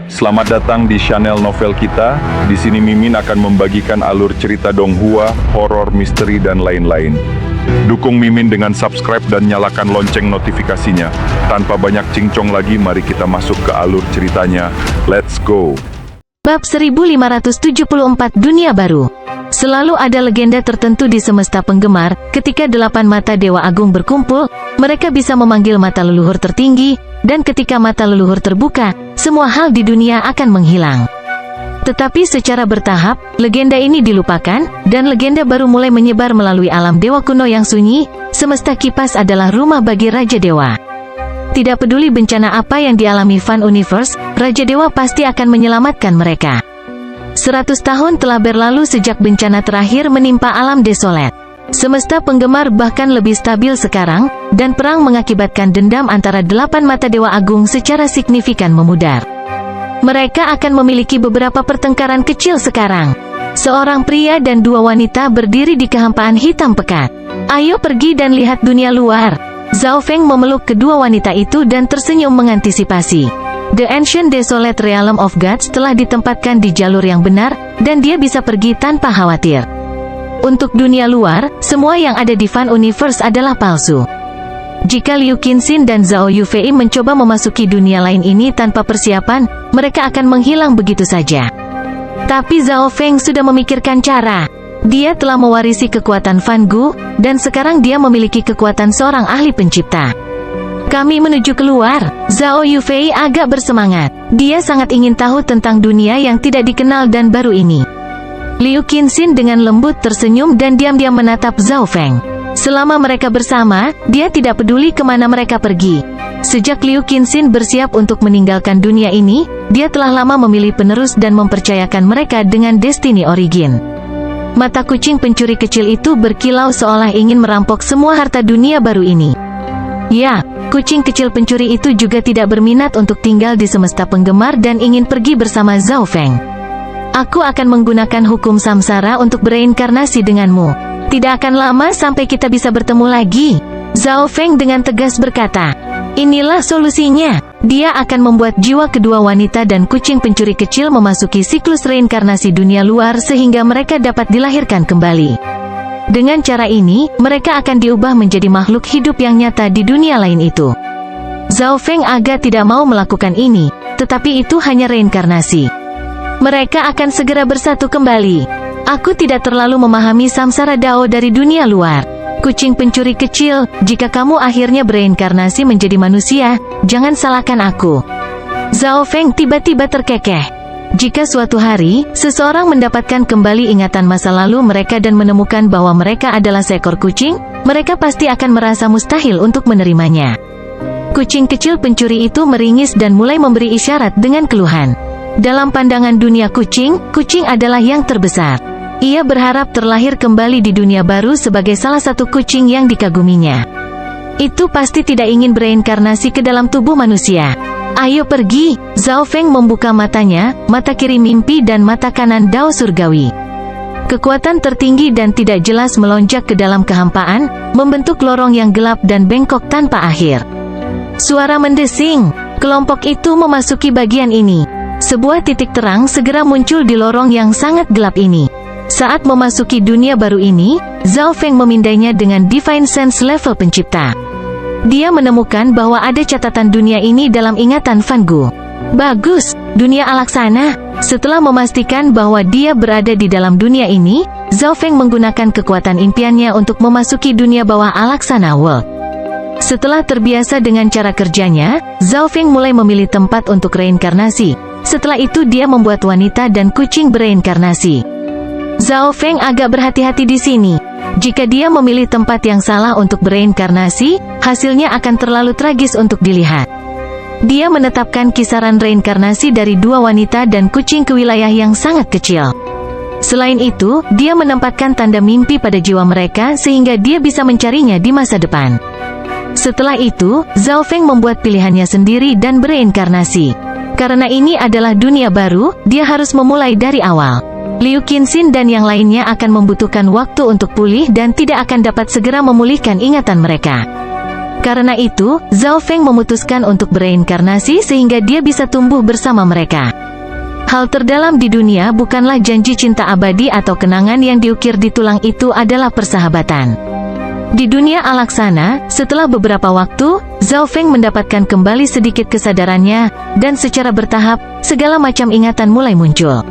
Selamat datang di channel novel kita. Di sini Mimin akan membagikan alur cerita donghua, horor, misteri, dan lain-lain. Dukung Mimin dengan subscribe dan nyalakan lonceng notifikasinya. Tanpa banyak cincong lagi, mari kita masuk ke alur ceritanya. Let's go! Bab 1574 Dunia Baru. Selalu ada legenda tertentu di semesta penggemar. Ketika 8 mata Dewa Agung berkumpul, mereka bisa memanggil mata leluhur tertinggi, dan ketika mata leluhur terbuka, semua hal di dunia akan menghilang. Tetapi secara bertahap, legenda ini dilupakan, dan legenda baru mulai menyebar melalui alam dewa kuno yang sunyi. Semesta kipas adalah rumah bagi Raja Dewa. Tidak peduli bencana apa yang dialami Fan Universe, Raja Dewa pasti akan menyelamatkan mereka. 100 tahun telah berlalu sejak bencana terakhir menimpa alam desolat. Semesta penggemar bahkan lebih stabil sekarang, dan perang mengakibatkan dendam antara 8 mata Dewa Agung secara signifikan memudar. Mereka akan memiliki beberapa pertengkaran kecil sekarang. Seorang pria dan 2 wanita berdiri di kehampaan hitam pekat. Ayo pergi dan lihat dunia luar. Zhao Feng memeluk kedua wanita itu dan tersenyum mengantisipasi. The Ancient Desolate Realm of Gods telah ditempatkan di jalur yang benar, dan dia bisa pergi tanpa khawatir. Untuk dunia luar, semua yang ada di Fan Universe adalah palsu. Jika Liu Qinxin dan Zhao Yufei mencoba memasuki dunia lain ini tanpa persiapan, mereka akan menghilang begitu saja. Tapi Zhao Feng sudah memikirkan cara. Dia telah mewarisi kekuatan Fan Gu, dan sekarang dia memiliki kekuatan seorang ahli pencipta. Kami menuju keluar. Zhao Yufei agak bersemangat. Dia sangat ingin tahu tentang dunia yang tidak dikenal dan baru ini. Liu Qinxin dengan lembut tersenyum dan diam-diam menatap Zhao Feng. Selama mereka bersama, dia tidak peduli kemana mereka pergi. Sejak Liu Qinxin bersiap untuk meninggalkan dunia ini, dia telah lama memilih penerus dan mempercayakan mereka dengan Destiny Origin. Mata kucing pencuri kecil itu berkilau seolah ingin merampok semua harta dunia baru ini. Ya, kucing kecil pencuri itu juga tidak berminat untuk tinggal di semesta penggemar dan ingin pergi bersama Zhao Feng. Aku akan menggunakan hukum samsara untuk bereinkarnasi denganmu. Tidak akan lama sampai kita bisa bertemu lagi. Zhao Feng dengan tegas berkata. Inilah solusinya. Dia akan membuat jiwa kedua wanita dan kucing pencuri kecil memasuki siklus reinkarnasi dunia luar sehingga mereka dapat dilahirkan kembali. Dengan cara ini, mereka akan diubah menjadi makhluk hidup yang nyata di dunia lain itu. Zhao Feng agak tidak mau melakukan ini, tetapi itu hanya reinkarnasi. Mereka akan segera bersatu kembali. Aku tidak terlalu memahami samsara Dao dari dunia luar. Kucing pencuri kecil, jika kamu akhirnya bereinkarnasi menjadi manusia, jangan salahkan aku. Zhao Feng tiba-tiba terkekeh. Jika suatu hari, seseorang mendapatkan kembali ingatan masa lalu mereka dan menemukan bahwa mereka adalah seekor kucing, mereka pasti akan merasa mustahil untuk menerimanya. Kucing kecil pencuri itu meringis dan mulai memberi isyarat dengan keluhan. Dalam pandangan dunia kucing, kucing adalah yang terbesar. Ia berharap terlahir kembali di dunia baru sebagai salah satu kucing yang dikaguminya. Itu pasti tidak ingin bereinkarnasi ke dalam tubuh manusia. Ayo pergi. Zhao Feng membuka matanya, mata kiri mimpi dan mata kanan Dao Surgawi. Kekuatan tertinggi dan tidak jelas melonjak ke dalam kehampaan, membentuk lorong yang gelap dan bengkok tanpa akhir. Suara mendesing. Kelompok itu memasuki bagian ini. Sebuah titik terang segera muncul di lorong yang sangat gelap ini. Saat memasuki dunia baru ini, Zhao Feng memindainya dengan Divine Sense level pencipta. Dia menemukan bahwa ada catatan dunia ini dalam ingatan Fan Gu. Bagus, dunia Alaksana. Setelah memastikan bahwa dia berada di dalam dunia ini, Zhao Feng menggunakan kekuatan impiannya untuk memasuki dunia bawah Alaksana World. Setelah terbiasa dengan cara kerjanya, Zhao Feng mulai memilih tempat untuk reinkarnasi. Setelah itu dia membuat wanita dan kucing bereinkarnasi. Zhao Feng agak berhati-hati di sini. Jika dia memilih tempat yang salah untuk bereinkarnasi, hasilnya akan terlalu tragis untuk dilihat. Dia menetapkan kisaran reinkarnasi dari 2 wanita dan kucing ke wilayah yang sangat kecil. Selain itu, dia menempatkan tanda mimpi pada jiwa mereka sehingga dia bisa mencarinya di masa depan. Setelah itu, Zhao Feng membuat pilihannya sendiri dan bereinkarnasi. Karena ini adalah dunia baru, dia harus memulai dari awal. Liu Qinxin dan yang lainnya akan membutuhkan waktu untuk pulih dan tidak akan dapat segera memulihkan ingatan mereka. Karena itu, Zhao Feng memutuskan untuk bereinkarnasi sehingga dia bisa tumbuh bersama mereka. Hal terdalam di dunia bukanlah janji cinta abadi atau kenangan yang diukir di tulang, itu adalah persahabatan. Di dunia Alaksana, setelah beberapa waktu, Zhao Feng mendapatkan kembali sedikit kesadarannya, dan secara bertahap, segala macam ingatan mulai muncul.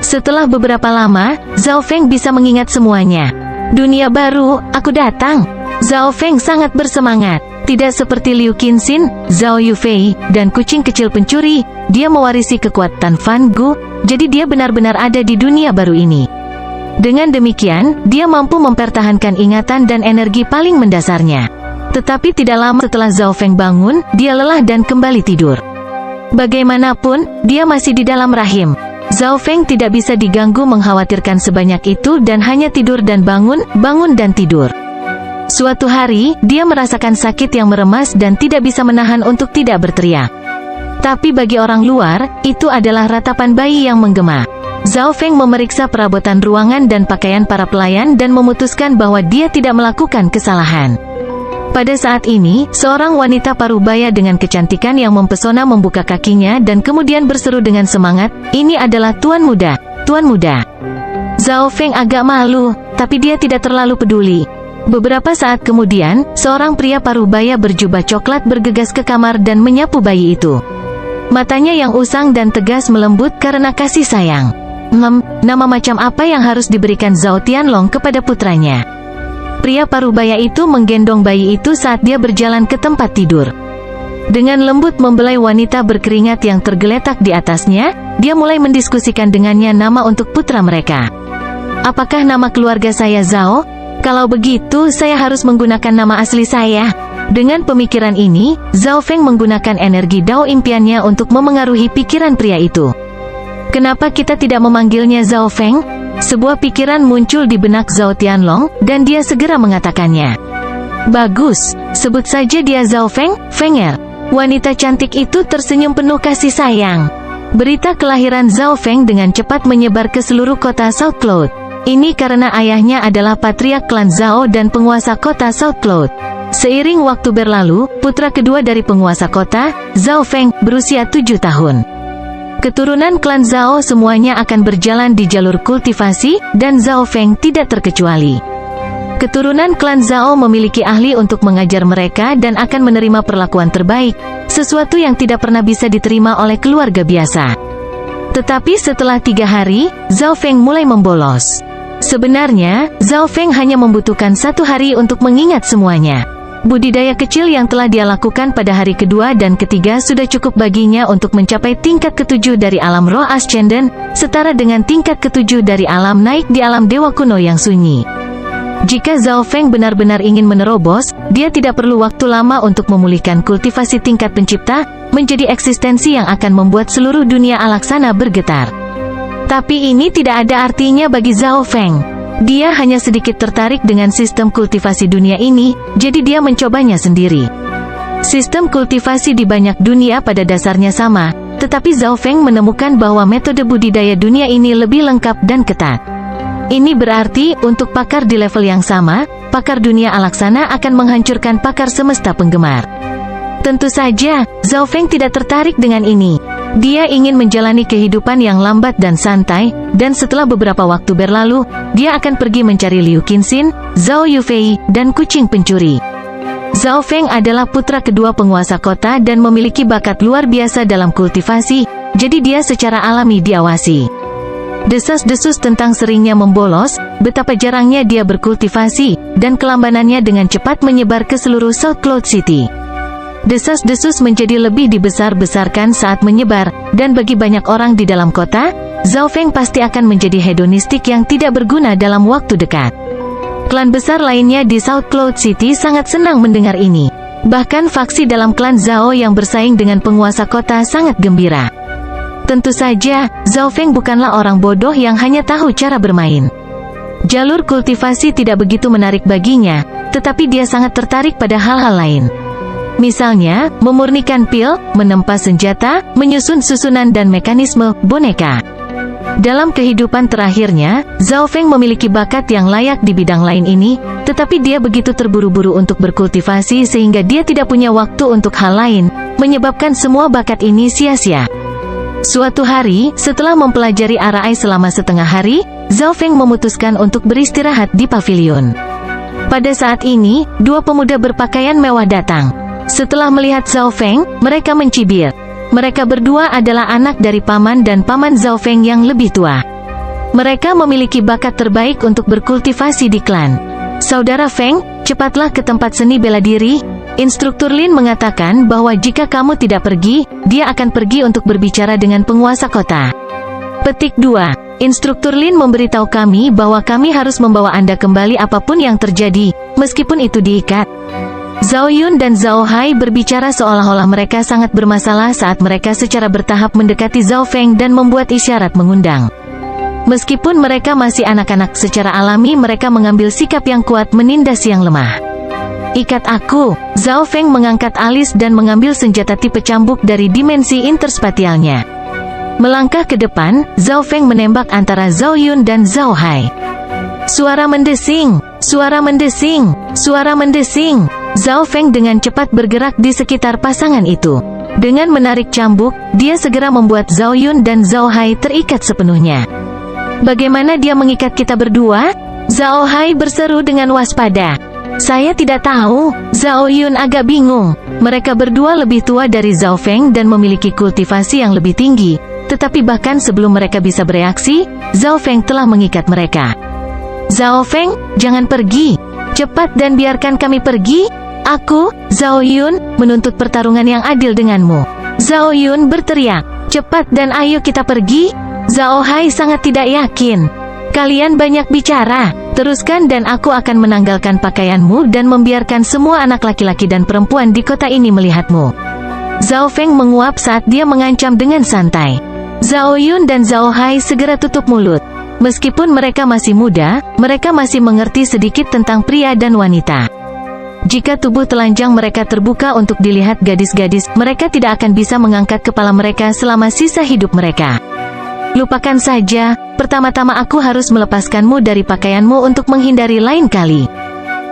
Setelah beberapa lama, Zhao Feng bisa mengingat semuanya. Dunia baru, aku datang. Zhao Feng sangat bersemangat. Tidak seperti Liu Qinxin, Zhao Yufei, dan kucing kecil pencuri, dia mewarisi kekuatan Fan Gu, jadi dia benar-benar ada di dunia baru ini. Dengan demikian, dia mampu mempertahankan ingatan dan energi paling mendasarnya. Tetapi tidak lama setelah Zhao Feng bangun, dia lelah dan kembali tidur. Bagaimanapun, dia masih di dalam rahim. Zhao Feng tidak bisa diganggu mengkhawatirkan sebanyak itu dan hanya tidur dan bangun, bangun dan tidur. Suatu hari, dia merasakan sakit yang meremas dan tidak bisa menahan untuk tidak berteriak. Tapi bagi orang luar, itu adalah ratapan bayi yang menggema. Zhao Feng memeriksa perabotan ruangan dan pakaian para pelayan dan memutuskan bahwa dia tidak melakukan kesalahan. Pada saat ini, seorang wanita parubaya dengan kecantikan yang mempesona membuka kakinya dan kemudian berseru dengan semangat, "Ini adalah Tuan Muda, Tuan Muda." Zhao Feng agak malu, tapi dia tidak terlalu peduli. Beberapa saat kemudian, seorang pria parubaya berjubah coklat bergegas ke kamar dan menyapu bayi itu. Matanya yang usang dan tegas melembut karena kasih sayang. Nama macam apa yang harus diberikan Zhao Tianlong kepada putranya? Pria parubaya itu menggendong bayi itu saat dia berjalan ke tempat tidur. Dengan lembut membelai wanita berkeringat yang tergeletak di atasnya, dia mulai mendiskusikan dengannya nama untuk putra mereka. Apakah nama keluarga saya Zhao? Kalau begitu, saya harus menggunakan nama asli saya. Dengan pemikiran ini, Zhao Feng menggunakan energi Dao impiannya untuk memengaruhi pikiran pria itu. Kenapa kita tidak memanggilnya Zhao Feng? Sebuah pikiran muncul di benak Zhao Tianlong, dan dia segera mengatakannya. Bagus, sebut saja dia Zhao Feng, Fenger. Wanita cantik itu tersenyum penuh kasih sayang. Berita kelahiran Zhao Feng dengan cepat menyebar ke seluruh kota South Cloud. Ini karena ayahnya adalah patriark klan Zhao dan penguasa kota South Cloud. Seiring waktu berlalu, putra kedua dari penguasa kota, Zhao Feng, berusia 7 tahun. Keturunan klan Zhao semuanya akan berjalan di jalur kultivasi, dan Zhao Feng tidak terkecuali. Keturunan klan Zhao memiliki ahli untuk mengajar mereka dan akan menerima perlakuan terbaik, sesuatu yang tidak pernah bisa diterima oleh keluarga biasa. Tetapi setelah 3 hari, Zhao Feng mulai membolos. Sebenarnya, Zhao Feng hanya membutuhkan 1 hari untuk mengingat semuanya. Budidaya kecil yang telah dia lakukan pada hari kedua dan ketiga sudah cukup baginya untuk mencapai tingkat ke-7 dari alam roh Ascendant, setara dengan tingkat ke-7 dari alam naik di alam dewa kuno yang sunyi. Jika Zhao Feng benar-benar ingin menerobos, dia tidak perlu waktu lama untuk memulihkan kultivasi tingkat pencipta, menjadi eksistensi yang akan membuat seluruh dunia Alaksana bergetar. Tapi ini tidak ada artinya bagi Zhao Feng. Dia hanya sedikit tertarik dengan sistem kultivasi dunia ini, jadi dia mencobanya sendiri. Sistem kultivasi di banyak dunia pada dasarnya sama, tetapi Zhao Feng menemukan bahwa metode budidaya dunia ini lebih lengkap dan ketat. Ini berarti, untuk pakar di level yang sama, pakar dunia Alaksana akan menghancurkan pakar semesta penggemar. Tentu saja, Zhao Feng tidak tertarik dengan ini. Dia ingin menjalani kehidupan yang lambat dan santai, dan setelah beberapa waktu berlalu, dia akan pergi mencari Liu Qinxin, Zhao Yufei, dan kucing pencuri. Zhao Feng adalah putra kedua penguasa kota dan memiliki bakat luar biasa dalam kultivasi, jadi dia secara alami diawasi. Desas-desus tentang seringnya membolos, betapa jarangnya dia berkultivasi, dan kelambanannya dengan cepat menyebar ke seluruh South Cloud City. Desas-desus menjadi lebih dibesar-besarkan saat menyebar, dan bagi banyak orang di dalam kota, Zhao Feng pasti akan menjadi hedonistik yang tidak berguna dalam waktu dekat. Klan besar lainnya di South Cloud City sangat senang mendengar ini. Bahkan faksi dalam klan Zhao yang bersaing dengan penguasa kota sangat gembira. Tentu saja, Zhao Feng bukanlah orang bodoh yang hanya tahu cara bermain. Jalur kultivasi tidak begitu menarik baginya, tetapi dia sangat tertarik pada hal-hal lain. Misalnya, memurnikan pil, menempa senjata, menyusun susunan dan mekanisme boneka. Dalam kehidupan terakhirnya, Zhao Feng memiliki bakat yang layak di bidang lain ini, tetapi dia begitu terburu-buru untuk berkultivasi sehingga dia tidak punya waktu untuk hal lain, menyebabkan semua bakat ini sia-sia. Suatu hari, setelah mempelajari arai selama setengah hari, Zhao Feng memutuskan untuk beristirahat di pavilion. Pada saat ini, dua pemuda berpakaian mewah datang. Setelah melihat Zhao Feng, mereka mencibir. Mereka berdua adalah anak dari paman dan paman Zhao Feng yang lebih tua. Mereka memiliki bakat terbaik untuk berkultivasi di klan. Saudara Feng, cepatlah ke tempat seni bela diri. Instruktur Lin mengatakan bahwa jika kamu tidak pergi, dia akan pergi untuk berbicara dengan penguasa kota. Petik 2. Instruktur Lin memberitahu kami bahwa kami harus membawa Anda kembali apapun yang terjadi, meskipun itu diikat. Zhao Yun dan Zhao Hai berbicara seolah-olah mereka sangat bermasalah saat mereka secara bertahap mendekati Zhao Feng dan membuat isyarat mengundang. Meskipun mereka masih anak-anak, secara alami mereka mengambil sikap yang kuat menindas yang lemah. Ikat aku. Zhao Feng mengangkat alis dan mengambil senjata tipe cambuk dari dimensi interspatialnya. Melangkah ke depan, Zhao Feng menembak antara Zhao Yun dan Zhao Hai. Suara mendesing, suara mendesing, suara mendesing. Zhao Feng dengan cepat bergerak di sekitar pasangan itu. Dengan menarik cambuk, dia segera membuat Zhao Yun dan Zhao Hai terikat sepenuhnya. Bagaimana dia mengikat kita berdua? Zhao Hai berseru dengan waspada. Saya tidak tahu. Zhao Yun agak bingung. Mereka berdua lebih tua dari Zhao Feng dan memiliki kultivasi yang lebih tinggi. Tetapi bahkan sebelum mereka bisa bereaksi, Zhao Feng telah mengikat mereka. Zhao Feng, jangan pergi. Cepat dan biarkan kami pergi. Aku, Zhao Yun, menuntut pertarungan yang adil denganmu. Zhao Yun berteriak, cepat dan ayo kita pergi. Zhao Hai sangat tidak yakin. Kalian banyak bicara, teruskan dan aku akan menanggalkan pakaianmu dan membiarkan semua anak laki-laki dan perempuan di kota ini melihatmu. Zhao Feng menguap saat dia mengancam dengan santai. Zhao Yun dan Zhao Hai segera tutup mulut. Meskipun mereka masih muda, mereka masih mengerti sedikit tentang pria dan wanita. Jika tubuh telanjang mereka terbuka untuk dilihat gadis-gadis, mereka tidak akan bisa mengangkat kepala mereka selama sisa hidup mereka. Lupakan saja, pertama-tama aku harus melepaskanmu dari pakaianmu untuk menghindari lain kali.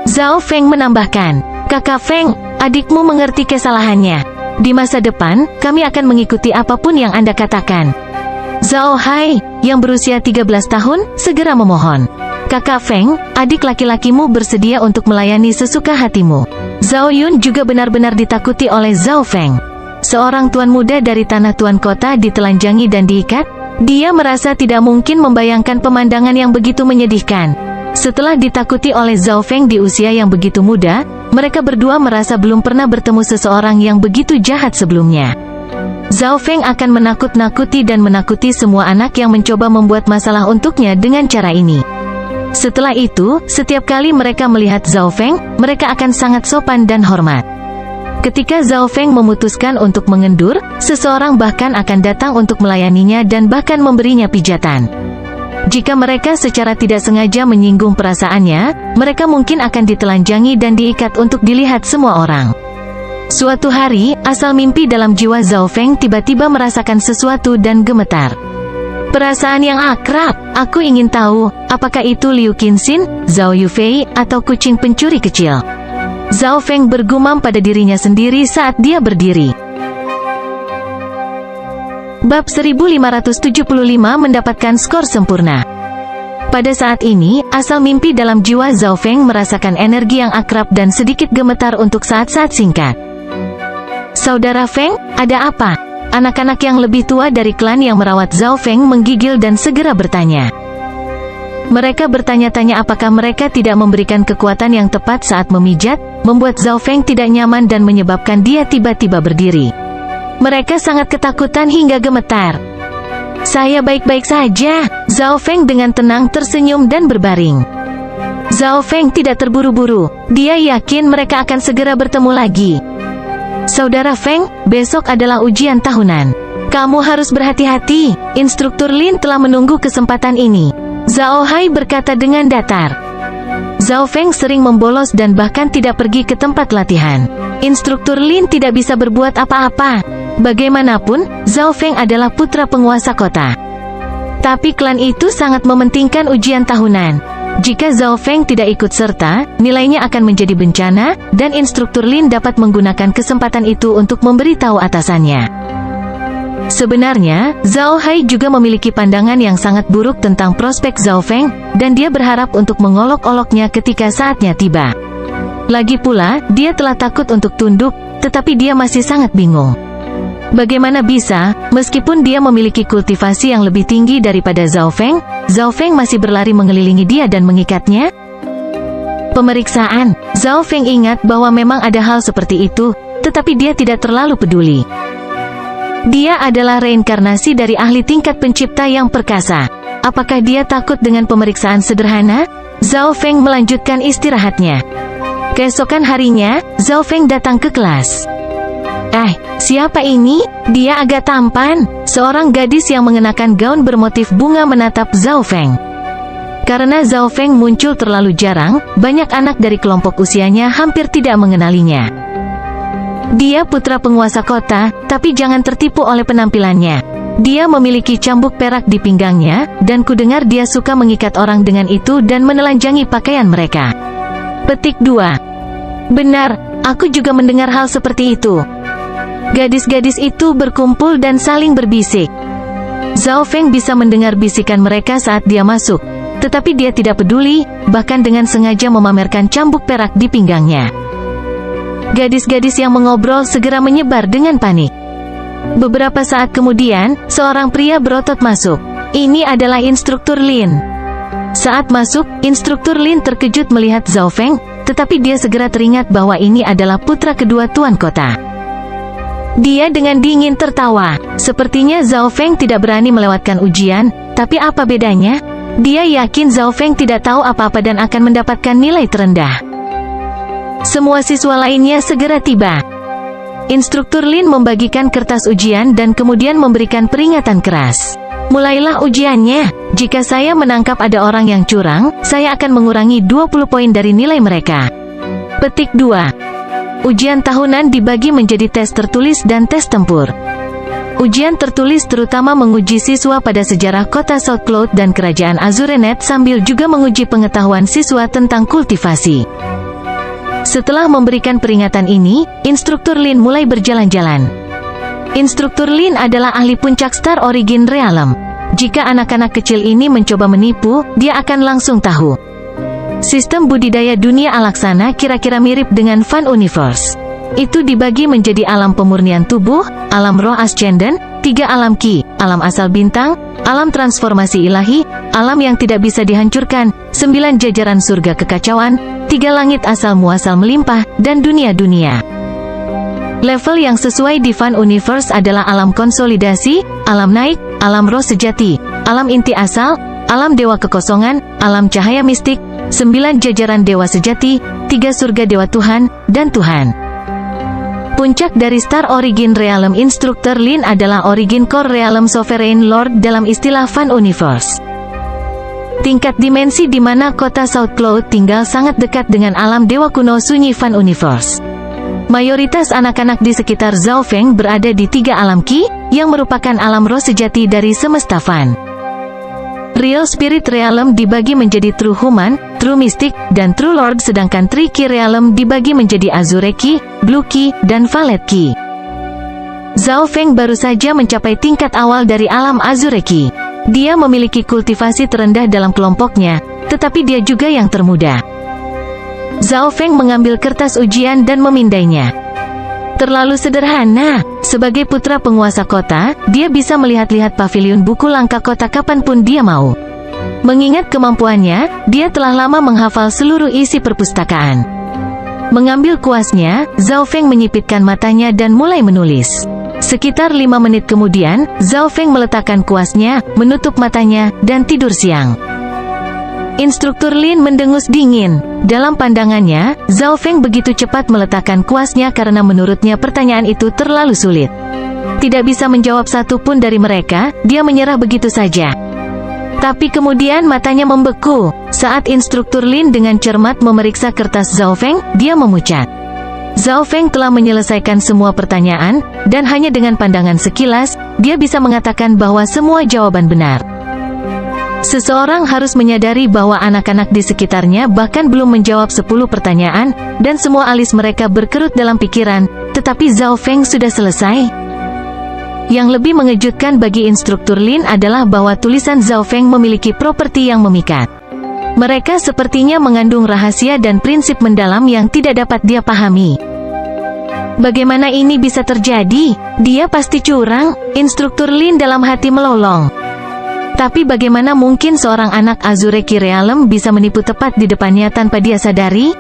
Zhao Feng menambahkan, Kakak Feng, adikmu mengerti kesalahannya. Di masa depan, kami akan mengikuti apapun yang Anda katakan. Zhao Hai, yang berusia 13 tahun, segera memohon. Kakak Feng, adik laki-lakimu bersedia untuk melayani sesuka hatimu. Zhao Yun juga benar-benar ditakuti oleh Zhao Feng. Seorang tuan muda dari tanah tuan kota ditelanjangi dan diikat. Dia merasa tidak mungkin membayangkan pemandangan yang begitu menyedihkan. Setelah ditakuti oleh Zhao Feng di usia yang begitu muda, mereka berdua merasa belum pernah bertemu seseorang yang begitu jahat sebelumnya. Zhao Feng akan menakut-nakuti dan menakuti semua anak yang mencoba membuat masalah untuknya dengan cara ini. Setelah itu, setiap kali mereka melihat Zhao Feng, mereka akan sangat sopan dan hormat. Ketika Zhao Feng memutuskan untuk mengendur, seseorang bahkan akan datang untuk melayaninya dan bahkan memberinya pijatan. Jika mereka secara tidak sengaja menyinggung perasaannya, mereka mungkin akan ditelanjangi dan diikat untuk dilihat semua orang. Suatu hari, asal mimpi dalam jiwa Zhao Feng tiba-tiba merasakan sesuatu dan gemetar. Perasaan yang akrab. Aku ingin tahu, apakah itu Liu Qinxin, Zhao Yufei, atau kucing pencuri kecil? Zhao Feng bergumam pada dirinya sendiri saat dia berdiri. Bab 1575 mendapatkan skor sempurna. Pada saat ini, asal mimpi dalam jiwa Zhao Feng merasakan energi yang akrab dan sedikit gemetar untuk saat-saat singkat. Saudara Feng, ada apa? Anak-anak yang lebih tua dari klan yang merawat Zhao Feng menggigil dan segera bertanya. Mereka bertanya-tanya apakah mereka tidak memberikan kekuatan yang tepat saat memijat, membuat Zhao Feng tidak nyaman dan menyebabkan dia tiba-tiba berdiri. Mereka sangat ketakutan hingga gemetar. Saya baik-baik saja. Zhao Feng dengan tenang tersenyum dan berbaring. Zhao Feng tidak terburu-buru. Dia yakin mereka akan segera bertemu lagi. Saudara Feng, besok adalah ujian tahunan. Kamu harus berhati-hati. Instruktur Lin telah menunggu kesempatan ini. Zhao Hai berkata dengan datar. Zhao Feng sering membolos dan bahkan tidak pergi ke tempat latihan. Instruktur Lin tidak bisa berbuat apa-apa. Bagaimanapun, Zhao Feng adalah putra penguasa kota. Tapi klan itu sangat mementingkan ujian tahunan. Jika Zhao Feng tidak ikut serta, nilainya akan menjadi bencana, dan instruktur Lin dapat menggunakan kesempatan itu untuk memberitahu atasannya. Sebenarnya, Zhao Hai juga memiliki pandangan yang sangat buruk tentang prospek Zhao Feng, dan dia berharap untuk mengolok-oloknya ketika saatnya tiba. Lagi pula, dia telah takut untuk tunduk, tetapi dia masih sangat bingung. Bagaimana bisa, meskipun dia memiliki kultivasi yang lebih tinggi daripada Zhao Feng masih berlari mengelilingi dia dan mengikatnya? Pemeriksaan. Zhao Feng ingat bahwa memang ada hal seperti itu, tetapi dia tidak terlalu peduli. Dia adalah reinkarnasi dari ahli tingkat pencipta yang perkasa. Apakah dia takut dengan pemeriksaan sederhana? Zhao Feng melanjutkan istirahatnya. Keesokan harinya, Zhao Feng datang ke kelas. Siapa ini? Dia agak tampan. Seorang gadis yang mengenakan gaun bermotif bunga menatap Zhao Feng. Karena Zhao Feng muncul terlalu jarang, banyak anak dari kelompok usianya hampir tidak mengenalinya. Dia putra penguasa kota, tapi jangan tertipu oleh penampilannya. Dia memiliki cambuk perak di pinggangnya, dan kudengar dia suka mengikat orang dengan itu dan menelanjangi pakaian mereka. Petik 2. Benar, aku juga mendengar hal seperti itu. Gadis-gadis itu berkumpul dan saling berbisik. Zhao Feng bisa mendengar bisikan mereka saat dia masuk, tetapi dia tidak peduli, bahkan dengan sengaja memamerkan cambuk perak di pinggangnya. Gadis-gadis yang mengobrol segera menyebar dengan panik. Beberapa saat kemudian, seorang pria berotot masuk. Ini adalah instruktur Lin. Saat masuk, instruktur Lin terkejut melihat Zhao Feng, tetapi dia segera teringat bahwa ini adalah putra kedua tuan kota. Dia dengan dingin tertawa. Sepertinya Zhao Feng tidak berani melewatkan ujian, tapi apa bedanya? Dia yakin Zhao Feng tidak tahu apa-apa dan akan mendapatkan nilai terendah. Semua siswa lainnya segera tiba. Instruktur Lin membagikan kertas ujian dan kemudian memberikan peringatan keras. Mulailah ujiannya. Jika saya menangkap ada orang yang curang, saya akan mengurangi 20 poin dari nilai mereka. Petik 2. Ujian tahunan dibagi menjadi tes tertulis dan tes tempur. Ujian tertulis terutama menguji siswa pada sejarah kota South Cloud dan kerajaan Azurenet sambil juga menguji pengetahuan siswa tentang kultivasi. Setelah memberikan peringatan ini, instruktur Lin mulai berjalan-jalan. Instruktur Lin adalah ahli puncak Star Origin Realm. Jika anak-anak kecil ini mencoba menipu, dia akan langsung tahu. Sistem budidaya dunia alaksana kira-kira mirip dengan Fun Universe. Itu dibagi menjadi alam pemurnian tubuh, alam roh ascendant, 3 alam ki, alam asal bintang, alam transformasi ilahi, alam yang tidak bisa dihancurkan, 9 jajaran surga kekacauan, 3 langit asal muasal melimpah, dan dunia-dunia. Level yang sesuai di Fun Universe adalah alam konsolidasi, alam naik, alam roh sejati, alam inti asal, alam dewa kekosongan, alam cahaya mistik, 9 jajaran dewa sejati, 3 surga dewa Tuhan, dan Tuhan. Puncak dari Star Origin Realm Instruktur Lin adalah Origin Core Realm Sovereign Lord dalam istilah Fun Universe. Tingkat dimensi di mana kota South Cloud tinggal sangat dekat dengan alam dewa kuno sunyi Fun Universe. Mayoritas anak-anak di sekitar Zhao Feng berada di 3 alam ki, yang merupakan alam roh sejati dari semesta Fun. Real Spirit Realm dibagi menjadi True Human, True Mystic, dan True Lord, sedangkan Tri Ki Realm dibagi menjadi Azure Ki, Blue Ki, dan Violet Ki. Zhao Feng baru saja mencapai tingkat awal dari alam Azure Ki. Dia memiliki kultivasi terendah dalam kelompoknya, tetapi dia juga yang termuda. Zhao Feng mengambil kertas ujian dan memindainya. Terlalu sederhana. Sebagai putra penguasa kota, dia bisa melihat-lihat pavilion buku langka kota kapanpun dia mau. Mengingat kemampuannya, dia telah lama menghafal seluruh isi perpustakaan. Mengambil kuasnya, Zhao Feng menyipitkan matanya dan mulai menulis. Sekitar 5 menit kemudian, Zhao Feng meletakkan kuasnya, menutup matanya, dan tidur siang. Instruktur Lin mendengus dingin. Dalam pandangannya, Zhao Feng begitu cepat meletakkan kuasnya karena menurutnya pertanyaan itu terlalu sulit. Tidak bisa menjawab satu pun dari mereka, dia menyerah begitu saja. Tapi kemudian matanya membeku. Saat instruktur Lin dengan cermat memeriksa kertas Zhao Feng, dia memucat. Zhao Feng telah menyelesaikan semua pertanyaan, dan hanya dengan pandangan sekilas, dia bisa mengatakan bahwa semua jawaban benar. Seseorang harus menyadari bahwa anak-anak di sekitarnya bahkan belum menjawab 10 pertanyaan, dan semua alis mereka berkerut dalam pikiran, tetapi Zhao Feng sudah selesai. Yang lebih mengejutkan bagi instruktur Lin adalah bahwa tulisan Zhao Feng memiliki properti yang memikat. Mereka sepertinya mengandung rahasia dan prinsip mendalam yang tidak dapat dia pahami. Bagaimana ini bisa terjadi? Dia pasti curang, instruktur Lin dalam hati melolong. Tapi bagaimana mungkin seorang anak Azureki Realm bisa menipu tepat di depannya tanpa dia sadari?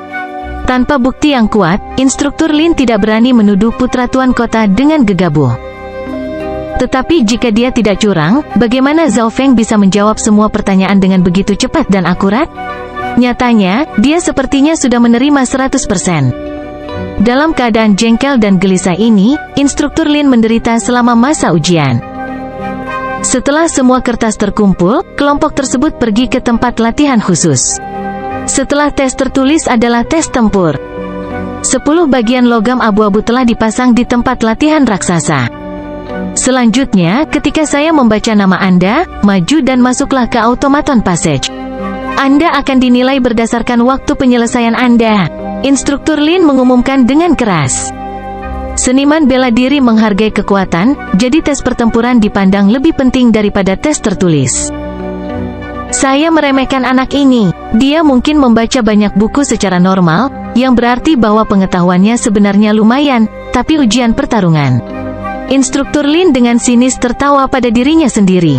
Tanpa bukti yang kuat, instruktur Lin tidak berani menuduh putra tuan kota dengan gegabah. Tetapi jika dia tidak curang, bagaimana Zhao Feng bisa menjawab semua pertanyaan dengan begitu cepat dan akurat? Nyatanya, dia sepertinya sudah menerima 100%. Dalam keadaan jengkel dan gelisah ini, instruktur Lin menderita selama masa ujian. Setelah semua kertas terkumpul, kelompok tersebut pergi ke tempat latihan khusus. Setelah tes tertulis adalah tes tempur. 10 bagian logam abu-abu telah dipasang di tempat latihan raksasa. Selanjutnya, ketika saya membaca nama Anda, maju dan masuklah ke Automaton Passage. Anda akan dinilai berdasarkan waktu penyelesaian Anda. Instruktur Lin mengumumkan dengan keras. Seniman bela diri menghargai kekuatan, jadi tes pertempuran dipandang lebih penting daripada tes tertulis. Saya meremehkan anak ini. Dia mungkin membaca banyak buku secara normal, yang berarti bahwa pengetahuannya sebenarnya lumayan, tapi ujian pertarungan. Instruktur Lin dengan sinis tertawa pada dirinya sendiri.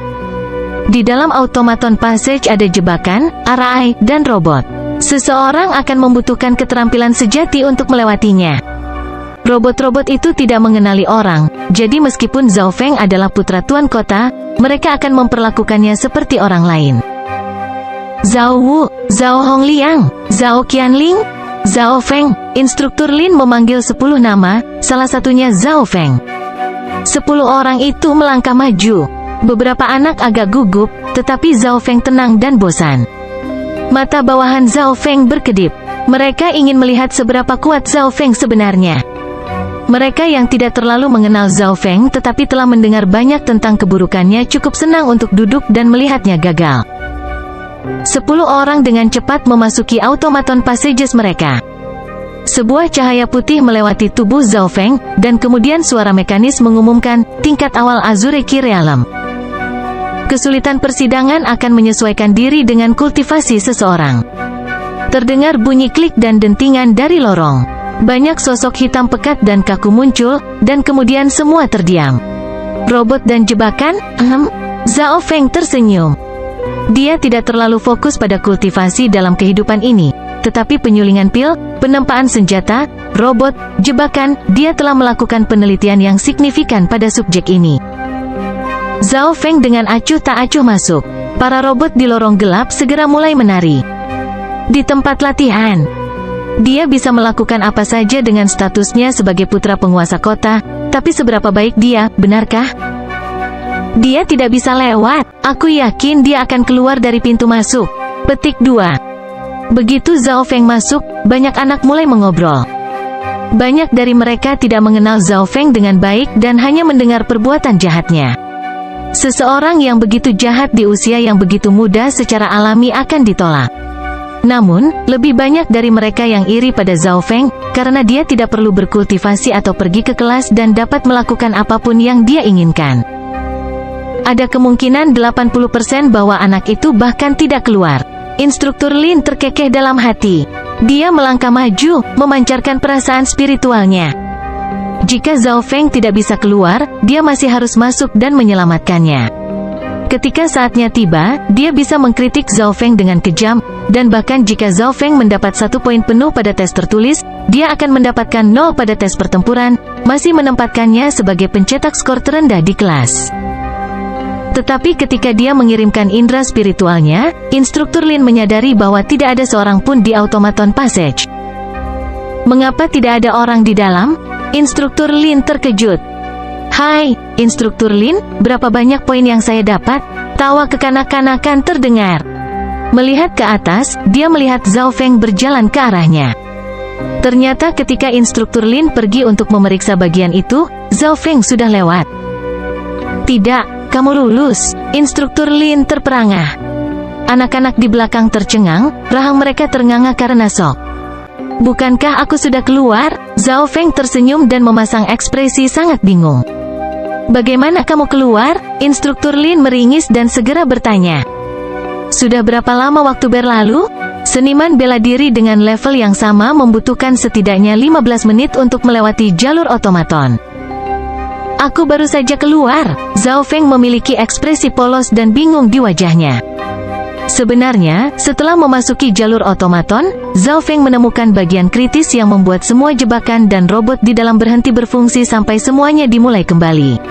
Di dalam Automaton Passage ada jebakan, arai, dan robot. Seseorang akan membutuhkan keterampilan sejati untuk melewatinya. Robot-robot itu tidak mengenali orang, jadi meskipun Zhao Feng adalah putra tuan kota, mereka akan memperlakukannya seperti orang lain. Zhao Wu, Zhao Hongliang, Zhao Qianling, Zhao Feng. Instruktur Lin memanggil 10 nama, salah satunya Zhao Feng. 10 orang itu melangkah maju. Beberapa anak agak gugup, tetapi Zhao Feng tenang dan bosan. Mata bawahan Zhao Feng berkedip. Mereka ingin melihat seberapa kuat Zhao Feng sebenarnya. Mereka yang tidak terlalu mengenal Zhao Feng tetapi telah mendengar banyak tentang keburukannya cukup senang untuk duduk dan melihatnya gagal. 10 orang dengan cepat memasuki Automaton Passages mereka. Sebuah cahaya putih melewati tubuh Zhao Feng, dan kemudian suara mekanis mengumumkan, tingkat awal Azureki Realm. Kesulitan persidangan akan menyesuaikan diri dengan kultivasi seseorang. Terdengar bunyi klik dan dentingan dari lorong. Banyak sosok hitam pekat dan kaku muncul, dan kemudian semua terdiam. Robot dan jebakan? Zhao Feng tersenyum. Dia tidak terlalu fokus pada kultivasi dalam kehidupan ini, tetapi penyulingan pil, penempaan senjata, robot, jebakan, dia telah melakukan penelitian yang signifikan pada subjek ini. Zhao Feng dengan acuh tak acuh masuk. Para robot di lorong gelap segera mulai menari. Di tempat latihan, dia bisa melakukan apa saja dengan statusnya sebagai putra penguasa kota, tapi seberapa baik dia, benarkah? Dia tidak bisa lewat. Aku yakin dia akan keluar dari pintu masuk. Petik 2. Begitu Zhao Feng masuk, banyak anak mulai mengobrol. Banyak dari mereka tidak mengenal Zhao Feng dengan baik dan hanya mendengar perbuatan jahatnya. Seseorang yang begitu jahat di usia yang begitu muda secara alami akan ditolak. Namun, lebih banyak dari mereka yang iri pada Zhao Feng, karena dia tidak perlu berkultivasi atau pergi ke kelas dan dapat melakukan apapun yang dia inginkan. Ada kemungkinan 80% bahwa anak itu bahkan tidak keluar. Instruktur Lin terkekeh dalam hati. Dia melangkah maju, memancarkan perasaan spiritualnya. Jika Zhao Feng tidak bisa keluar, dia masih harus masuk dan menyelamatkannya. Ketika saatnya tiba, dia bisa mengkritik Zhao Feng dengan kejam, dan bahkan jika Zhao Feng mendapat 1 poin penuh pada tes tertulis, dia akan mendapatkan 0 pada tes pertempuran, masih menempatkannya sebagai pencetak skor terendah di kelas. Tetapi ketika dia mengirimkan indera spiritualnya, instruktur Lin menyadari bahwa tidak ada seorang pun di Automaton Passage. Mengapa tidak ada orang di dalam? Instruktur Lin terkejut. Hai, Instruktur Lin, berapa banyak poin yang saya dapat? Tawa kekanak-kanakan terdengar. Melihat ke atas, dia melihat Zhao Feng berjalan ke arahnya. Ternyata ketika Instruktur Lin pergi untuk memeriksa bagian itu, Zhao Feng sudah lewat. Tidak, kamu lulus. Instruktur Lin terperangah. Anak-anak di belakang tercengang, rahang mereka ternganga karena shock. Bukankah aku sudah keluar? Zhao Feng tersenyum dan memasang ekspresi sangat bingung. Bagaimana kamu keluar? Instruktur Lin meringis dan segera bertanya. Sudah berapa lama waktu berlalu? Seniman bela diri dengan level yang sama membutuhkan setidaknya 15 menit untuk melewati jalur otomaton. Aku baru saja keluar. Zhao Feng memiliki ekspresi polos dan bingung di wajahnya. Sebenarnya, setelah memasuki jalur otomaton, Zhao Feng menemukan bagian kritis yang membuat semua jebakan dan robot di dalam berhenti berfungsi sampai semuanya dimulai kembali.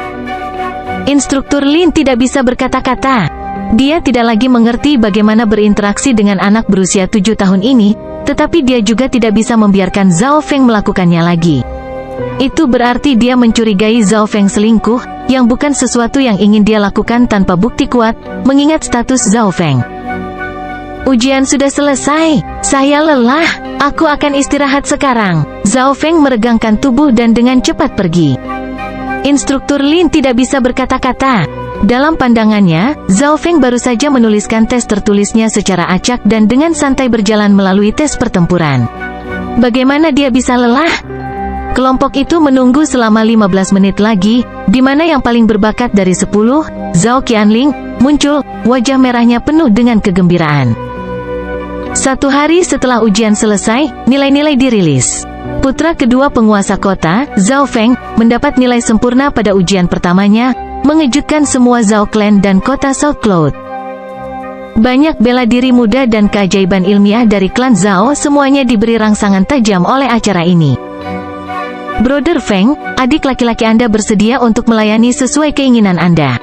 Instruktur Lin tidak bisa berkata-kata. Dia tidak lagi mengerti bagaimana berinteraksi dengan anak berusia 7 tahun ini, tetapi dia juga tidak bisa membiarkan Zhao Feng melakukannya lagi. Itu berarti dia mencurigai Zhao Feng selingkuh, yang bukan sesuatu yang ingin dia lakukan tanpa bukti kuat, mengingat status Zhao Feng. Ujian sudah selesai. Saya lelah. Aku akan istirahat sekarang. Zhao Feng meregangkan tubuh dan dengan cepat pergi. Instruktur Lin tidak bisa berkata-kata. Dalam pandangannya, Zhao Feng baru saja menuliskan tes tertulisnya secara acak dan dengan santai berjalan melalui tes pertempuran. Bagaimana dia bisa lelah? Kelompok itu menunggu selama 15 menit lagi, di mana yang paling berbakat dari 10, Zhao Qianling, muncul, wajah merahnya penuh dengan kegembiraan. 1 hari setelah ujian selesai, nilai-nilai dirilis. Putra kedua penguasa kota, Zhao Feng, mendapat nilai sempurna pada ujian pertamanya, mengejutkan semua Zhao Clan dan kota South Cloud. Banyak bela diri muda dan keajaiban ilmiah dari klan Zhao semuanya diberi rangsangan tajam oleh acara ini. Brother Feng, adik laki-laki Anda bersedia untuk melayani sesuai keinginan Anda.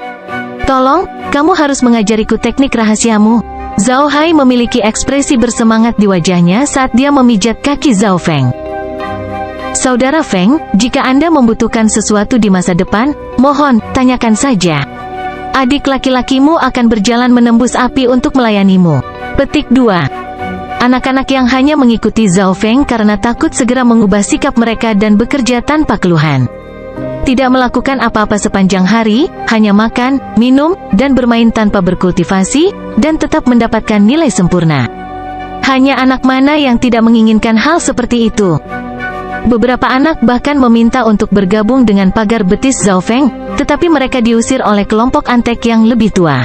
Tolong, kamu harus mengajariku teknik rahasiamu. Zhao Hai memiliki ekspresi bersemangat di wajahnya saat dia memijat kaki Zhao Feng. Saudara Feng, jika Anda membutuhkan sesuatu di masa depan, mohon, tanyakan saja. Adik laki-lakimu akan berjalan menembus api untuk melayanimu. Petik 2. Anak-anak yang hanya mengikuti Zhao Feng karena takut segera mengubah sikap mereka dan bekerja tanpa keluhan. Tidak melakukan apa-apa sepanjang hari, hanya makan, minum, dan bermain tanpa berkultivasi, dan tetap mendapatkan nilai sempurna. Hanya anak mana yang tidak menginginkan hal seperti itu? Beberapa anak bahkan meminta untuk bergabung dengan pagar betis Zhao Feng, tetapi mereka diusir oleh kelompok antek yang lebih tua.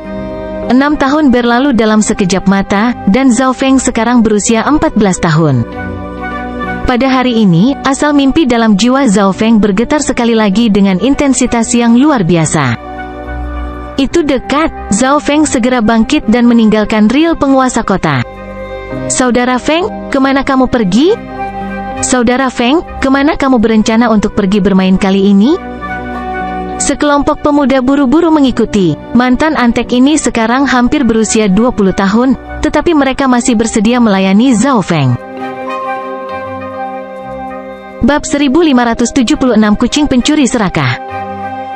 6 tahun berlalu dalam sekejap mata, dan Zhao Feng sekarang berusia 14 tahun. Pada hari ini, asal mimpi dalam jiwa Zhao Feng bergetar sekali lagi dengan intensitas yang luar biasa. Itu dekat. Zhao Feng segera bangkit dan meninggalkan real penguasa kota. Saudara Feng, kemana kamu pergi? Saudara Feng, kemana kamu berencana untuk pergi bermain kali ini? Sekelompok pemuda buru-buru mengikuti. Mantan antek ini sekarang hampir berusia 20 tahun, tetapi mereka masih bersedia melayani Zhao Feng. Bab 1576 Kucing Pencuri Serakah.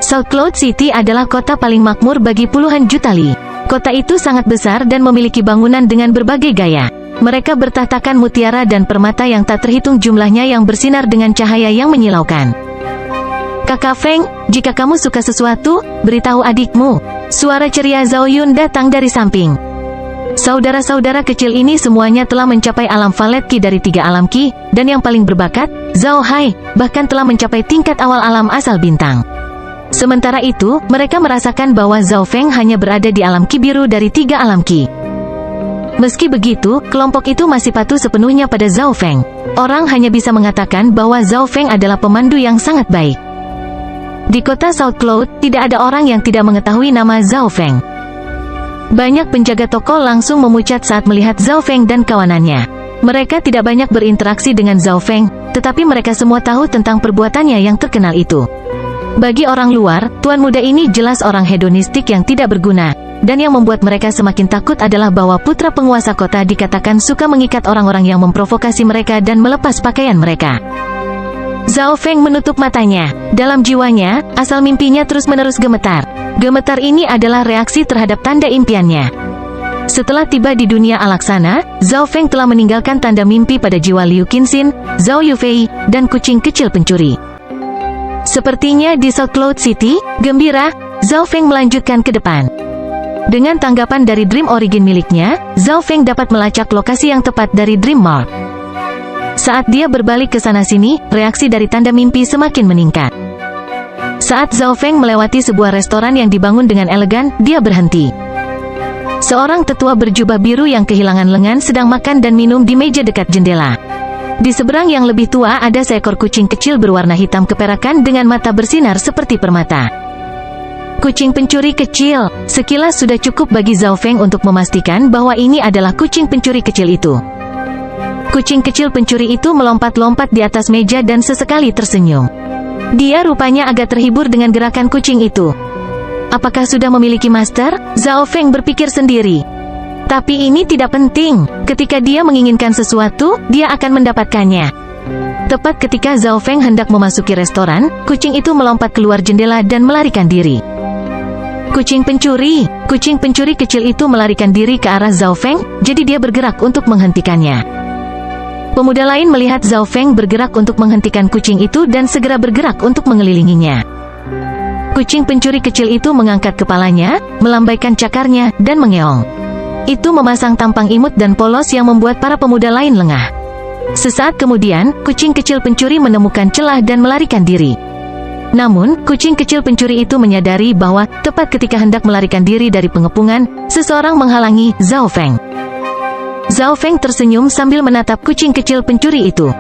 South Cloud City adalah kota paling makmur bagi puluhan juta li. Kota itu sangat besar dan memiliki bangunan dengan berbagai gaya. Mereka bertahtakan mutiara dan permata yang tak terhitung jumlahnya yang bersinar dengan cahaya yang menyilaukan. Kakak Feng, jika kamu suka sesuatu, beritahu adikmu. Suara ceria Zhao Yun datang dari samping. Saudara-saudara kecil ini semuanya telah mencapai alam Valet Ki dari 3 alam Ki, dan yang paling berbakat, Zhao Hai, bahkan telah mencapai tingkat awal alam asal bintang. Sementara itu, mereka merasakan bahwa Zhao Feng hanya berada di alam Ki biru dari 3 alam Ki. Meski begitu, kelompok itu masih patuh sepenuhnya pada Zhao Feng. Orang hanya bisa mengatakan bahwa Zhao Feng adalah pemandu yang sangat baik. Di kota South Cloud, tidak ada orang yang tidak mengetahui nama Zhao Feng. Banyak penjaga toko langsung memucat saat melihat Zhao Feng dan kawanannya. Mereka tidak banyak berinteraksi dengan Zhao Feng, tetapi mereka semua tahu tentang perbuatannya yang terkenal itu. Bagi orang luar, tuan muda ini jelas orang hedonistik yang tidak berguna, dan yang membuat mereka semakin takut adalah bahwa putra penguasa kota dikatakan suka mengikat orang-orang yang memprovokasi mereka dan melepas pakaian mereka. Zhao Feng menutup matanya. Dalam jiwanya, asal mimpinya terus-menerus gemetar. Gemetar ini adalah reaksi terhadap tanda impiannya. Setelah tiba di dunia alaksana, Zhao Feng telah meninggalkan tanda mimpi pada jiwa Liu Qinxin, Zhao Yufei, dan kucing kecil pencuri. Sepertinya di South Cloud City, gembira, Zhao Feng melanjutkan ke depan. Dengan tanggapan dari Dream Origin miliknya, Zhao Feng dapat melacak lokasi yang tepat dari Dream Mart. Saat dia berbalik ke sana-sini, reaksi dari tanda mimpi semakin meningkat. Saat Zhao Feng melewati sebuah restoran yang dibangun dengan elegan, dia berhenti. Seorang tetua berjubah biru yang kehilangan lengan sedang makan dan minum di meja dekat jendela. Di seberang yang lebih tua ada seekor kucing kecil berwarna hitam keperakan dengan mata bersinar seperti permata. Kucing pencuri kecil, sekilas sudah cukup bagi Zhao Feng untuk memastikan bahwa ini adalah kucing pencuri kecil itu. Kucing kecil pencuri itu melompat-lompat di atas meja dan sesekali tersenyum. Dia rupanya agak terhibur dengan gerakan kucing itu. Apakah sudah memiliki master? Zhao Feng berpikir sendiri. Tapi ini tidak penting. Ketika dia menginginkan sesuatu, dia akan mendapatkannya. Tepat ketika Zhao Feng hendak memasuki restoran, kucing itu melompat keluar jendela dan melarikan diri. Kucing pencuri kecil itu melarikan diri ke arah Zhao Feng, jadi dia bergerak untuk menghentikannya. Pemuda lain melihat Zhao Feng bergerak untuk menghentikan kucing itu dan segera bergerak untuk mengelilinginya. Kucing pencuri kecil itu mengangkat kepalanya, melambaikan cakarnya, dan mengeong. Itu memasang tampang imut dan polos yang membuat para pemuda lain lengah. Sesaat kemudian, kucing kecil pencuri menemukan celah dan melarikan diri. Namun, kucing kecil pencuri itu menyadari bahwa, tepat ketika hendak melarikan diri dari pengepungan, seseorang menghalangi Zhao Feng. Zhao Feng tersenyum sambil menatap kucing kecil pencuri itu.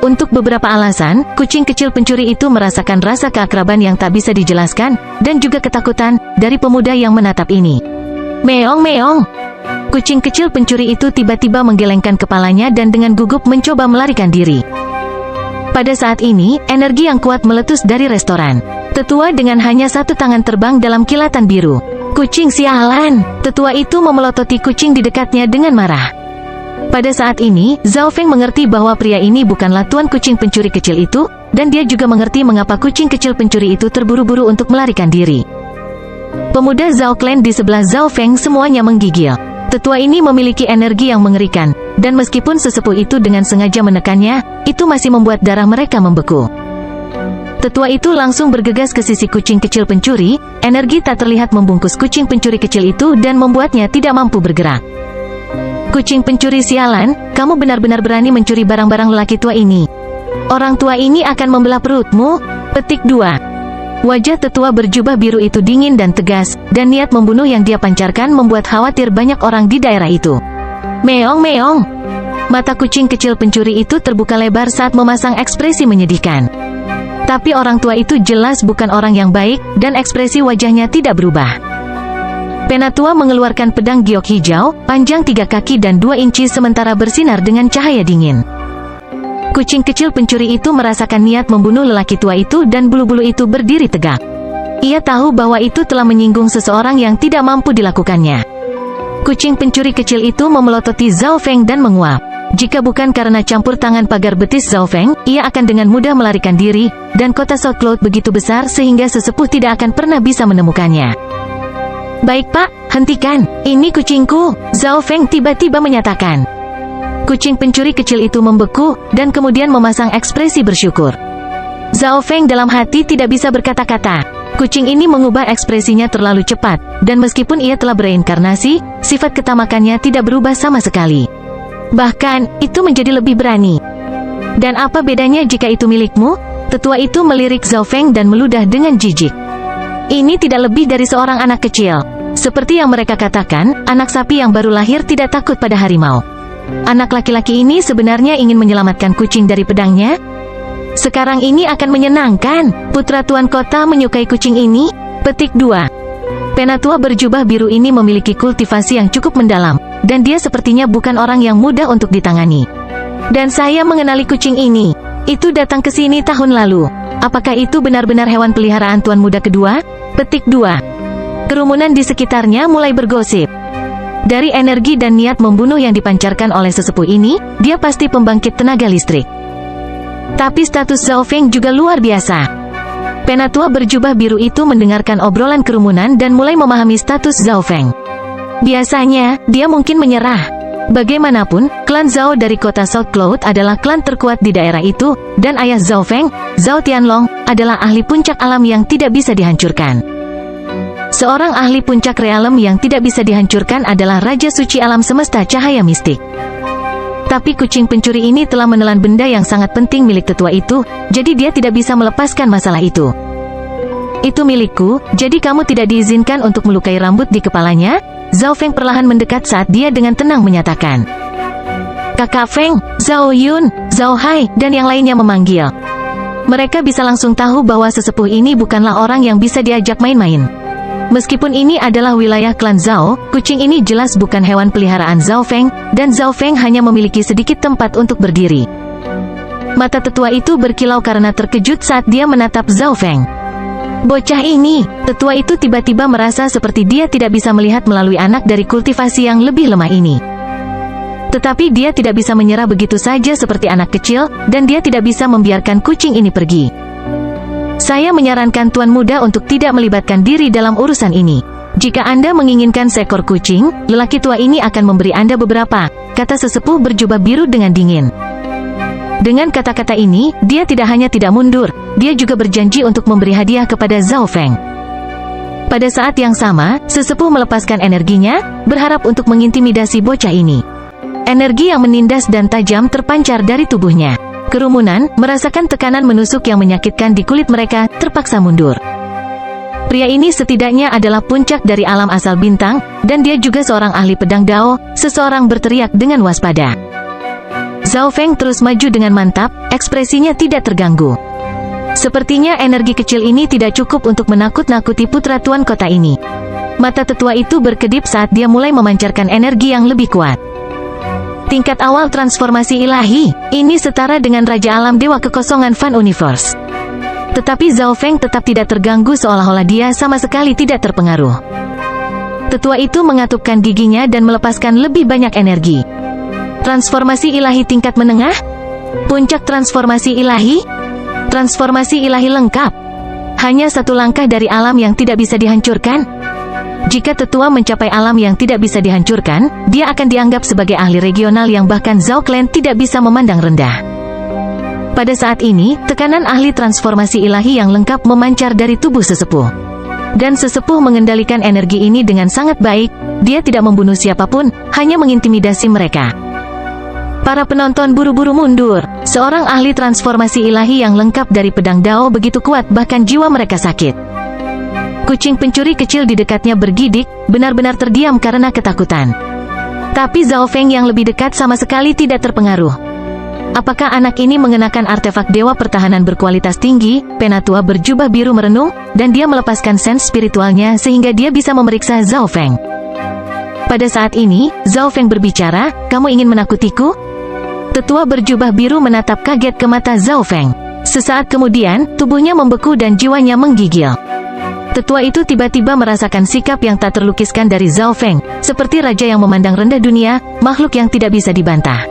Untuk beberapa alasan, kucing kecil pencuri itu merasakan rasa keakraban yang tak bisa dijelaskan, dan juga ketakutan, dari pemuda yang menatap ini. Meong meong. Kucing kecil pencuri itu tiba-tiba menggelengkan kepalanya dan dengan gugup mencoba melarikan diri. Pada saat ini, energi yang kuat meletus dari restoran. Tetua dengan hanya satu tangan terbang dalam kilatan biru. Kucing sialan! Tetua itu memelototi kucing di dekatnya dengan marah. Pada saat ini, Zhao Feng mengerti bahwa pria ini bukanlah tuan kucing pencuri kecil itu, dan dia juga mengerti mengapa kucing kecil pencuri itu terburu-buru untuk melarikan diri. Pemuda Zhao Clan di sebelah Zhao Feng semuanya menggigil. Tetua ini memiliki energi yang mengerikan, dan meskipun sesepuh itu dengan sengaja menekannya, itu masih membuat darah mereka membeku. Tetua itu langsung bergegas ke sisi kucing kecil pencuri, energi tak terlihat membungkus kucing pencuri kecil itu dan membuatnya tidak mampu bergerak. Kucing pencuri sialan, kamu benar-benar berani mencuri barang-barang lelaki tua ini. Orang tua ini akan membelah perutmu. Petik 2. Wajah tetua berjubah biru itu dingin dan tegas, dan niat membunuh yang dia pancarkan membuat khawatir banyak orang di daerah itu. Meong meong. Mata kucing kecil pencuri itu terbuka lebar saat memasang ekspresi menyedihkan. Tapi orang tua itu jelas bukan orang yang baik, dan ekspresi wajahnya tidak berubah. Penatua mengeluarkan pedang giok hijau, panjang 3 kaki dan 2 inci sementara bersinar dengan cahaya dingin. Kucing kecil pencuri itu merasakan niat membunuh lelaki tua itu dan bulu-bulu itu berdiri tegak. Ia tahu bahwa itu telah menyinggung seseorang yang tidak mampu dilakukannya. Kucing pencuri kecil itu memelototi Zhao Feng dan menguap. Jika bukan karena campur tangan pagar betis Zhao Feng, ia akan dengan mudah melarikan diri, dan kota South Cloud begitu besar sehingga sesepuh tidak akan pernah bisa menemukannya. Baik pak, hentikan, ini kucingku, Zhao Feng tiba-tiba menyatakan. Kucing pencuri kecil itu membeku, dan kemudian memasang ekspresi bersyukur. Zhao Feng dalam hati tidak bisa berkata-kata. Kucing ini mengubah ekspresinya terlalu cepat, dan meskipun ia telah bereinkarnasi, sifat ketamakannya tidak berubah sama sekali. Bahkan, itu menjadi lebih berani. Dan apa bedanya jika itu milikmu? Tetua itu melirik Zhao Feng dan meludah dengan jijik. Ini tidak lebih dari seorang anak kecil. Seperti yang mereka katakan, anak sapi yang baru lahir tidak takut pada harimau. Anak laki-laki ini sebenarnya ingin menyelamatkan kucing dari pedangnya. Sekarang ini akan menyenangkan. Putra tuan kota menyukai kucing ini. Petik 2. Penatua berjubah biru ini memiliki kultivasi yang cukup mendalam, dan dia sepertinya bukan orang yang mudah untuk ditangani. Dan saya mengenali kucing ini. Itu datang ke sini tahun lalu. Apakah itu benar-benar hewan peliharaan tuan muda kedua? Petik 2. Kerumunan di sekitarnya mulai bergosip. Dari energi dan niat membunuh yang dipancarkan oleh sesepuh ini, dia pasti pembangkit tenaga listrik. Tapi status Zhao Feng juga luar biasa. Penatua berjubah biru itu mendengarkan obrolan kerumunan dan mulai memahami status Zhao Feng. Biasanya, dia mungkin menyerah. Bagaimanapun, klan Zhao dari kota South Cloud adalah klan terkuat di daerah itu, dan ayah Zhao Feng, Zhao Tianlong, adalah ahli puncak alam yang tidak bisa dihancurkan. Seorang ahli puncak realem yang tidak bisa dihancurkan adalah Raja Suci Alam Semesta Cahaya Mistik. Tapi kucing pencuri ini telah menelan benda yang sangat penting milik tetua itu, jadi dia tidak bisa melepaskan masalah itu. Itu milikku, jadi kamu tidak diizinkan untuk melukai rambut di kepalanya? Zhao Feng perlahan mendekat saat dia dengan tenang menyatakan. Kakak Feng, Zhao Yun, Zhao Hai, dan yang lainnya memanggil. Mereka bisa langsung tahu bahwa sesepuh ini bukanlah orang yang bisa diajak main-main. Meskipun ini adalah wilayah klan Zhao, kucing ini jelas bukan hewan peliharaan Zhao Feng, dan Zhao Feng hanya memiliki sedikit tempat untuk berdiri. Mata tetua itu berkilau karena terkejut saat dia menatap Zhao Feng. Bocah ini, tetua itu tiba-tiba merasa seperti dia tidak bisa melihat melalui anak dari kultivasi yang lebih lemah ini. Tetapi dia tidak bisa menyerah begitu saja seperti anak kecil, dan dia tidak bisa membiarkan kucing ini pergi. Saya menyarankan Tuan Muda untuk tidak melibatkan diri dalam urusan ini. Jika Anda menginginkan seekor kucing, lelaki tua ini akan memberi Anda beberapa, kata sesepuh berjubah biru dengan dingin. Dengan kata-kata ini, dia tidak hanya tidak mundur, dia juga berjanji untuk memberi hadiah kepada Zhao Feng. Pada saat yang sama, sesepuh melepaskan energinya, berharap untuk mengintimidasi bocah ini. Energi yang menindas dan tajam terpancar dari tubuhnya. Kerumunan, merasakan tekanan menusuk yang menyakitkan di kulit mereka, terpaksa mundur. Pria ini setidaknya adalah puncak dari alam asal bintang, dan dia juga seorang ahli pedang Dao, seseorang berteriak dengan waspada. Zhao Feng terus maju dengan mantap, ekspresinya tidak terganggu. Sepertinya energi kecil ini tidak cukup untuk menakut-nakuti putra tuan kota ini. Mata tetua itu berkedip saat dia mulai memancarkan energi yang lebih kuat. Tingkat awal transformasi ilahi, ini setara dengan Raja Alam Dewa Kekosongan Fan Universe. Tetapi Zhao Feng tetap tidak terganggu seolah-olah dia sama sekali tidak terpengaruh. Tetua itu mengatupkan giginya dan melepaskan lebih banyak energi. Transformasi ilahi tingkat menengah? Puncak transformasi ilahi? Transformasi ilahi lengkap. Hanya satu langkah dari alam yang tidak bisa dihancurkan? Jika tetua mencapai alam yang tidak bisa dihancurkan, dia akan dianggap sebagai ahli regional yang bahkan Zhao Clan tidak bisa memandang rendah. Pada saat ini, tekanan ahli transformasi ilahi yang lengkap memancar dari tubuh sesepuh. Dan sesepuh mengendalikan energi ini dengan sangat baik, dia tidak membunuh siapapun, hanya mengintimidasi mereka. Para penonton buru-buru mundur. Seorang ahli transformasi ilahi yang lengkap dari pedang Dao begitu kuat bahkan jiwa mereka sakit. Kucing pencuri kecil di dekatnya bergidik, benar-benar terdiam karena ketakutan. Tapi Zhao Feng yang lebih dekat sama sekali tidak terpengaruh. Apakah anak ini mengenakan artefak dewa pertahanan berkualitas tinggi? Penatua berjubah biru merenung, dan dia melepaskan sense spiritualnya sehingga dia bisa memeriksa Zhao Feng. Pada saat ini, Zhao Feng berbicara, kamu ingin menakutiku? Tetua berjubah biru menatap kaget ke mata Zhao Feng. Sesaat kemudian, tubuhnya membeku dan jiwanya menggigil. Tetua itu tiba-tiba merasakan sikap yang tak terlukiskan dari Zhao Feng, seperti raja yang memandang rendah dunia, makhluk yang tidak bisa dibantah.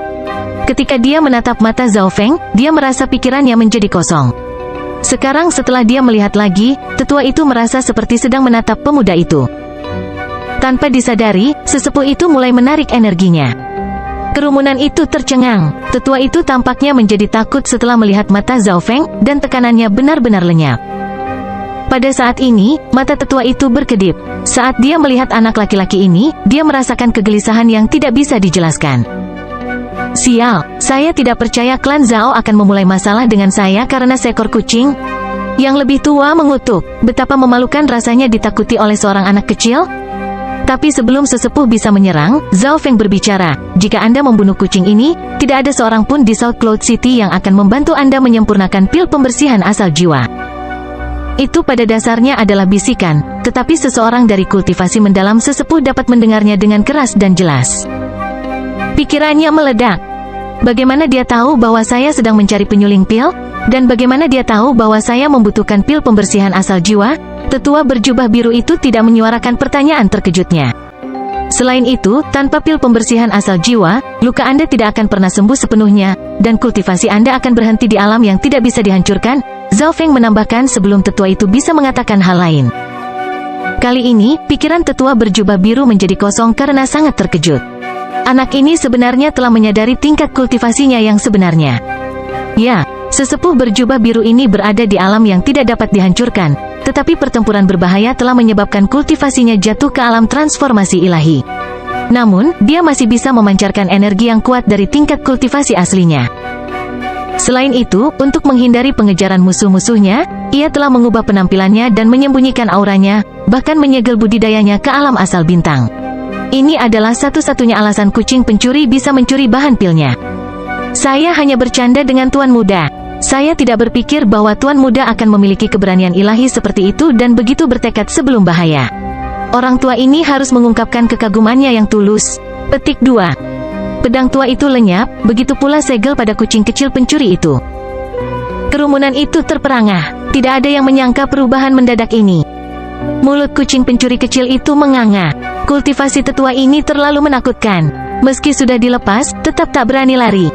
Ketika dia menatap mata Zhao Feng, dia merasa pikirannya menjadi kosong. Sekarang setelah dia melihat lagi, tetua itu merasa seperti sedang menatap pemuda itu. Tanpa disadari, sesepuh itu mulai menarik energinya. Kerumunan itu tercengang. Tetua itu tampaknya menjadi takut setelah melihat mata Zhao Feng, dan tekanannya benar-benar lenyap. Pada saat ini, mata tetua itu berkedip. Saat dia melihat anak laki-laki ini, dia merasakan kegelisahan yang tidak bisa dijelaskan. Sial, saya tidak percaya klan Zhao akan memulai masalah dengan saya karena seekor kucing. Yang lebih tua mengutuk, betapa memalukan rasanya ditakuti oleh seorang anak kecil. Tapi sebelum sesepuh bisa menyerang, Zhao Feng berbicara, jika Anda membunuh kucing ini, tidak ada seorang pun di South Cloud City yang akan membantu Anda menyempurnakan pil pembersihan asal jiwa. Itu pada dasarnya adalah bisikan, tetapi seseorang dari kultivasi mendalam sesepuh dapat mendengarnya dengan keras dan jelas. Pikirannya meledak. Bagaimana dia tahu bahwa saya sedang mencari penyuling pil? Dan bagaimana dia tahu bahwa saya membutuhkan pil pembersihan asal jiwa? Tetua berjubah biru itu tidak menyuarakan pertanyaan terkejutnya. Selain itu, tanpa pil pembersihan asal jiwa, luka Anda tidak akan pernah sembuh sepenuhnya, dan kultivasi Anda akan berhenti di alam yang tidak bisa dihancurkan. Zhao Feng menambahkan sebelum tetua itu bisa mengatakan hal lain. Kali ini, pikiran tetua berjubah biru menjadi kosong karena sangat terkejut. Anak ini sebenarnya telah menyadari tingkat kultivasinya yang sebenarnya. Ya, Sesepuh berjubah biru ini berada di alam yang tidak dapat dihancurkan, tetapi pertempuran berbahaya telah menyebabkan kultivasinya jatuh ke alam transformasi ilahi. Namun, dia masih bisa memancarkan energi yang kuat dari tingkat kultivasi aslinya. Selain itu, untuk menghindari pengejaran musuh-musuhnya, ia telah mengubah penampilannya dan menyembunyikan auranya, bahkan menyegel budidayanya ke alam asal bintang. Ini adalah satu-satunya alasan kucing pencuri bisa mencuri bahan pilnya. Saya hanya bercanda dengan Tuan Muda. Saya tidak berpikir bahwa Tuan Muda akan memiliki keberanian ilahi seperti itu dan begitu bertekad sebelum bahaya. Orang tua ini harus mengungkapkan kekagumannya yang tulus. Petik 2. Pedang tua itu lenyap, begitu pula segel pada kucing kecil pencuri itu. Kerumunan itu terperangah. Tidak ada yang menyangka perubahan mendadak ini. Mulut kucing pencuri kecil itu menganga. Kultivasi tetua ini terlalu menakutkan. Meski sudah dilepas, tetap tak berani lari.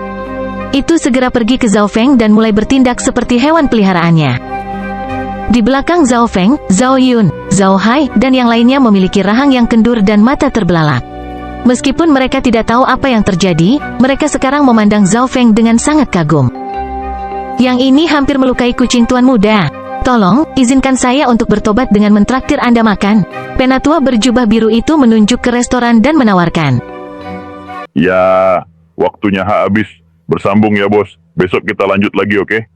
Itu segera pergi ke Zhao Feng dan mulai bertindak seperti hewan peliharaannya. Di belakang Zhao Feng, Zhao Yun, Zhao Hai, dan yang lainnya memiliki rahang yang kendur dan mata terbelalak. Meskipun mereka tidak tahu apa yang terjadi, mereka sekarang memandang Zhao Feng dengan sangat kagum. Yang ini hampir melukai kucing Tuan Muda. Tolong, izinkan saya untuk bertobat dengan mentraktir Anda makan. Penatua berjubah biru itu menunjuk ke restoran dan menawarkan. Ya, waktunya habis. Bersambung ya bos. Besok kita lanjut lagi, oke?